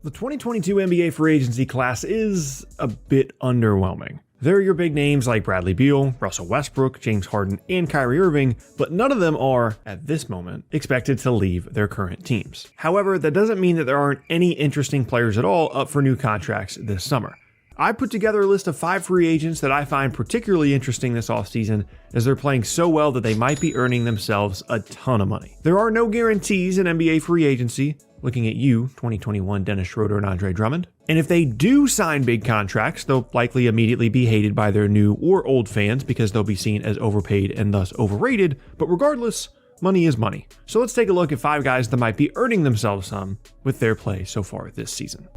The 2022 NBA free agency class is a bit underwhelming. There are your big names like Bradley Beal, Russell Westbrook, James Harden, and Kyrie Irving, but none of them are, at this moment, expected to leave their current teams. However, that doesn't mean that there aren't any interesting players at all up for new contracts this summer. I put together a list of 5 free agents that I find particularly interesting this offseason, as they're playing so well that they might be earning themselves a ton of money. There are no guarantees in NBA free agency, looking at you, 2021 Dennis Schroder and Andre Drummond. And if they do sign big contracts, they'll likely immediately be hated by their new or old fans because they'll be seen as overpaid and thus overrated. But regardless, money is money. So let's take a look at 5 guys that might be earning themselves some with their play so far this season.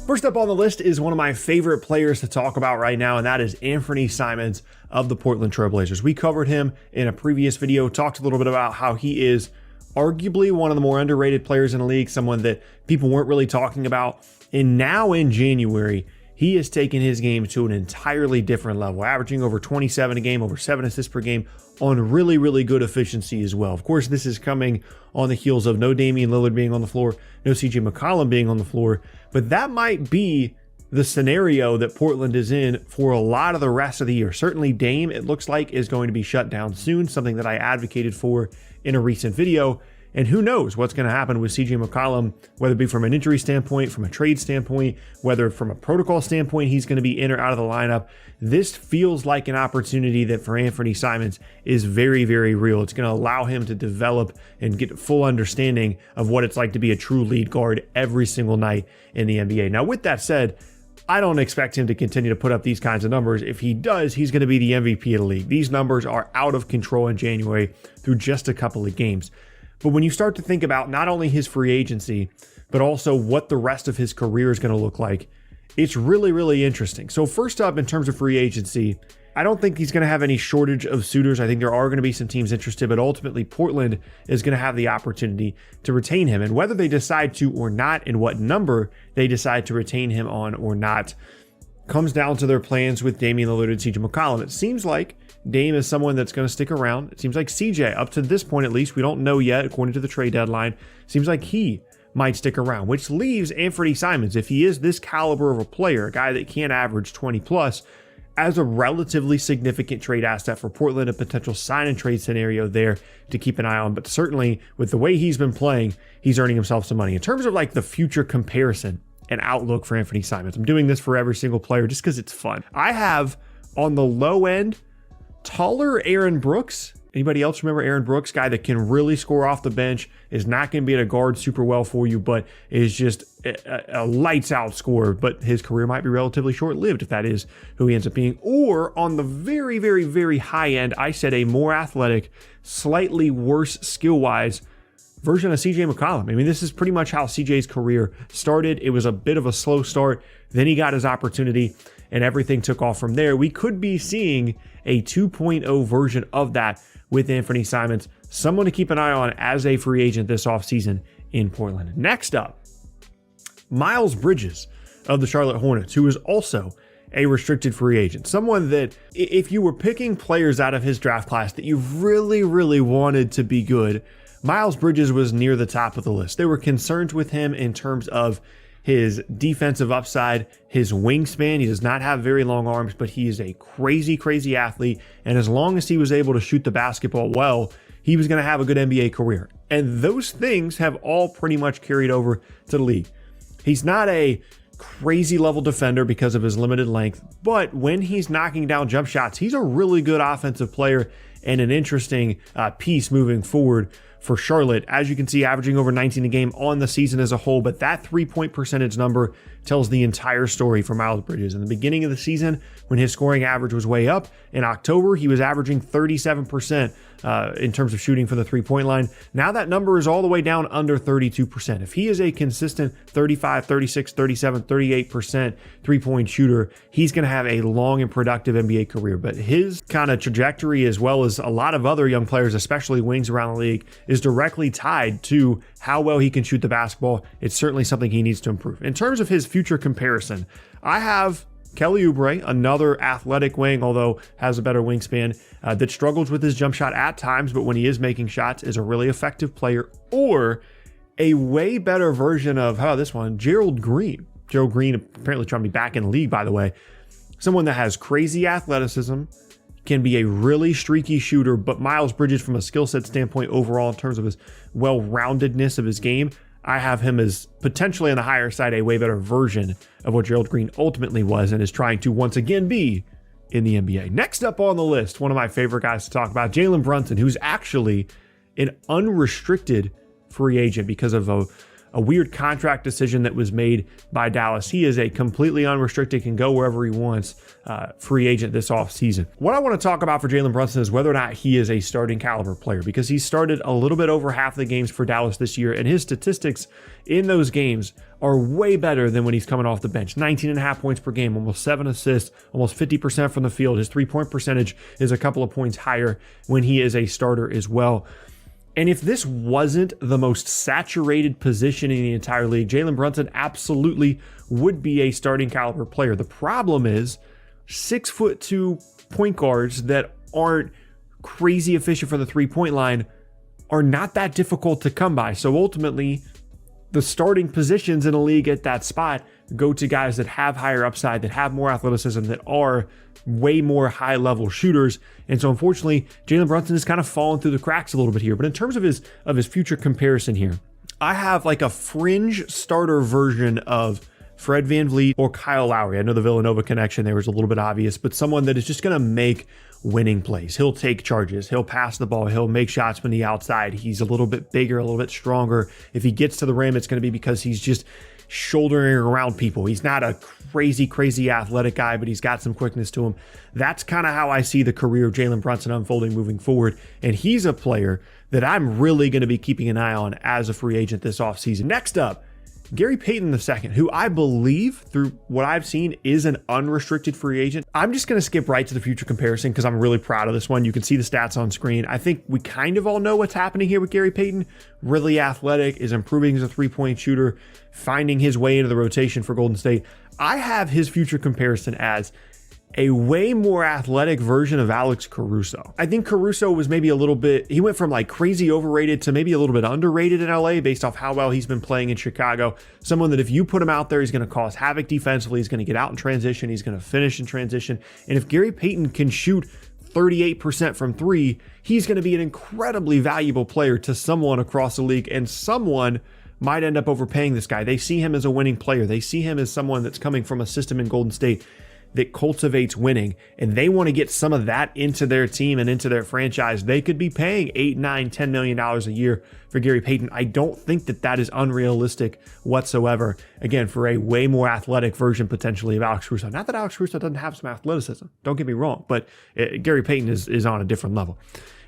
First up on the list is one of my favorite players to talk about right now, and that is Anthony Simmons of the Portland Trail Blazers. We covered him in a previous video, talked a little bit about how he is arguably one of the more underrated players in the league, someone that people weren't really talking about. And now in January, he has taken his game to an entirely different level, averaging over 27 a game, over 7 assists per game on really, really good efficiency as well. Of course, this is coming on the heels of no Damian Lillard being on the floor, no CJ McCollum being on the floor, but that might be the scenario that Portland is in for a lot of the rest of the year. Certainly Dame, it looks like, is going to be shut down soon, something that I advocated for in a recent video. And who knows what's going to happen with CJ McCollum, whether it be from an injury standpoint, from a trade standpoint, whether from a protocol standpoint, he's going to be in or out of the lineup. This feels like an opportunity that for Anthony Simmons is very, very real. It's going to allow him to develop and get full understanding of what it's like to be a true lead guard every single night in the NBA. Now, with that said, I don't expect him to continue to put up these kinds of numbers. If he does, he's going to be the MVP of the league. These numbers are out of control in January through just a couple of games. But when you start to think about not only his free agency, but also what the rest of his career is going to look like, it's really, really interesting. So first up, in terms of free agency, I don't think he's going to have any shortage of suitors. I think there are going to be some teams interested, but ultimately Portland is going to have the opportunity to retain him. And whether they decide to or not, and what number they decide to retain him on or not, comes down to their plans with Damian Lillard and CJ McCollum. It seems like Dame is someone that's going to stick around. It seems like CJ, up to this point at least, we don't know yet, according to the trade deadline, seems like he might stick around, which leaves Anthony Simmons, if he is this caliber of a player, a guy that can average 20 plus, as a relatively significant trade asset for Portland, a potential sign and trade scenario there to keep an eye on. But certainly with the way he's been playing, he's earning himself some money. In terms of like the future comparison and outlook for Anthony Simmons, I'm doing this for every single player just because it's fun. I have on the low end, taller Aaron Brooks. Anybody else remember Aaron Brooks? Guy that can really score off the bench, is not going to be able to guard super well for you, but is just a lights out scorer. But his career might be relatively short lived if that is who he ends up being. Or on the very, very, very high end, I said a more athletic, slightly worse skill wise version of CJ McCollum. I mean, this is pretty much how CJ's career started. It was a bit of a slow start. Then he got his opportunity and everything took off from there. We could be seeing a 2.0 version of that with Anthony Simmons, someone to keep an eye on as a free agent this offseason in Portland. Next up, Miles Bridges of the Charlotte Hornets, who is also a restricted free agent. Someone that if you were picking players out of his draft class that you really, really wanted to be good, Miles Bridges was near the top of the list. There were concerns with him in terms of his defensive upside, his wingspan. He does not have very long arms, but he is a crazy, crazy athlete. And as long as he was able to shoot the basketball well, he was going to have a good NBA career. And those things have all pretty much carried over to the league. He's not a crazy level defender because of his limited length, but when he's knocking down jump shots, he's a really good offensive player and an interesting piece moving forward for Charlotte. As you can see, averaging over 19 a game on the season as a whole, but that 3-point percentage number tells the entire story for Miles Bridges. In the beginning of the season, when his scoring average was way up, in October, he was averaging 37% in terms of shooting from the 3-point line. Now that number is all the way down under 32%. If he is a consistent 35, 36, 37, 38% 3-point shooter, he's going to have a long and productive NBA career. But his kind of trajectory, as well as a lot of other young players, especially wings around the league, is directly tied to how well he can shoot the basketball. It's certainly something he needs to improve. In terms of his future comparison, I have Kelly Oubre, another athletic wing, although has a better wingspan, that struggles with his jump shot at times, but when he is making shots is a really effective player. Or a way better version of, how about this one, Gerald Green. Gerald Green apparently trying to be back in the league, by the way. Someone that has crazy athleticism, can be a really streaky shooter, but Miles Bridges from a skill set standpoint overall in terms of his well-roundedness of his game, I have him as potentially on the higher side, a way better version of what Gerald Green ultimately was and is trying to once again be in the NBA. Next up on the list, one of my favorite guys to talk about, Jalen Brunson, who's actually an unrestricted free agent because of a weird contract decision that was made by Dallas. He is a completely unrestricted, can go wherever he wants, free agent this offseason. What I want to talk about for Jalen Brunson is whether or not he is a starting caliber player, because he started a little bit over half the games for Dallas this year, and his statistics in those games are way better than when he's coming off the bench. 19.5 points per game, almost 7 assists, almost 50% from the field. His three-point percentage is a couple of points higher when he is a starter as well. And if this wasn't the most saturated position in the entire league, Jalen Brunson absolutely would be a starting caliber player. The problem is 6'2" point guards that aren't crazy efficient from the three-point line are not that difficult to come by. So ultimately, the starting positions in a league at that spot go to guys that have higher upside, that have more athleticism, that are way more high-level shooters. And so unfortunately, Jalen Brunson has kind of fallen through the cracks a little bit here. But in terms of his future comparison here, I have like a fringe starter version of Fred VanVleet or Kyle Lowry. I know the Villanova connection there was a little bit obvious, but someone that is just going to make winning plays. He'll take charges. He'll pass the ball. He'll make shots from the outside. He's a little bit bigger, a little bit stronger. If he gets to the rim, it's going to be because he's just shouldering around people. He's not a crazy athletic guy, but he's got some quickness to him. That's kind of how I see the career of Jalen Brunson unfolding moving forward. And he's a player that I'm really going to be keeping an eye on as a free agent this offseason. Next up, Gary Payton II, who I believe through what I've seen is an unrestricted free agent. I'm just going to skip right to the future comparison because I'm really proud of this one. You can see the stats on screen. I think we kind of all know what's happening here with Gary Payton. Really athletic, is improving as a three-point shooter, finding his way into the rotation for Golden State. I have his future comparison as a way more athletic version of Alex Caruso. I think Caruso was maybe a little bit, he went from like crazy overrated to maybe a little bit underrated in LA based off how well he's been playing in Chicago. Someone that if you put him out there, he's going to cause havoc defensively. He's going to get out in transition. He's going to finish in transition. And if Gary Payton can shoot 38% from three, he's going to be an incredibly valuable player to someone across the league, and someone might end up overpaying this guy. They see him as a winning player. They see him as someone that's coming from a system in Golden State that cultivates winning, and they want to get some of that into their team and into their franchise. They could be paying $8, $9, $10 million a year for Gary Payton. I don't think that that is unrealistic whatsoever. Again, for a way more athletic version potentially of Alex Caruso. Not that Alex Caruso doesn't have some athleticism, don't get me wrong, but Gary Payton is on a different level.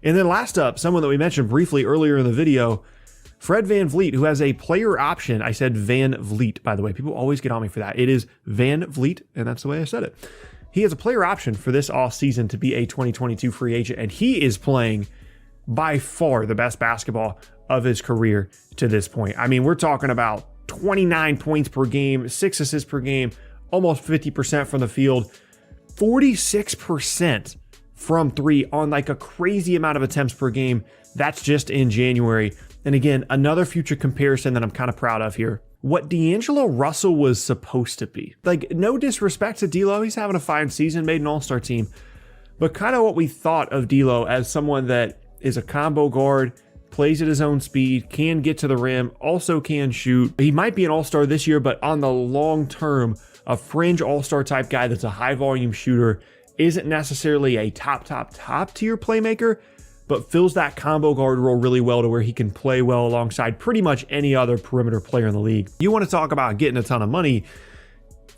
And then last up, someone that we mentioned briefly earlier in the video, Fred VanVleet, who has a player option. I said Van Vliet, by the way. People always get on me for that. It is Van Vliet, and that's the way I said it. He has a player option for this offseason to be a 2022 free agent, and he is playing by far the best basketball of his career to this point. I mean, we're talking about 29 points per game, 6 assists per game, almost 50% from the field, 46% from three on like a crazy amount of attempts per game. That's just in January. And again, another future comparison that I'm kind of proud of here. What D'Angelo Russell was supposed to be. Like, no disrespect to D'Lo, he's having a fine season, made an all-star team. But kind of what we thought of D'Lo as someone that is a combo guard, plays at his own speed, can get to the rim, also can shoot. He might be an all-star this year, but on the long term, a fringe all-star type guy that's a high-volume shooter, isn't necessarily a top tier playmaker, but fills that combo guard role really well to where he can play well alongside pretty much any other perimeter player in the league. You want to talk about getting a ton of money,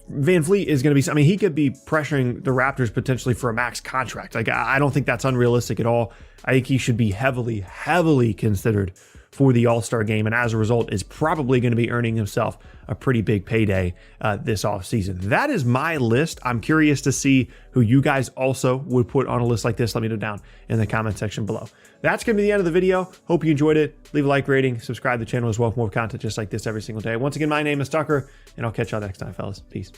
Van Vliet is going to be, I mean, he could be pressuring the Raptors potentially for a max contract. Like, I don't think that's unrealistic at all. I think he should be heavily considered for the All-Star game, and as a result is probably going to be earning himself a pretty big payday this offseason. That is my list. I'm curious to see who you guys also would put on a list like this. Let me know down in the comment section below. That's going to be the end of the video. Hope you enjoyed it. Leave a like rating, subscribe to the channel as well for more content just like this every single day. Once again, my name is Tucker, and I'll catch y'all next time, fellas. Peace.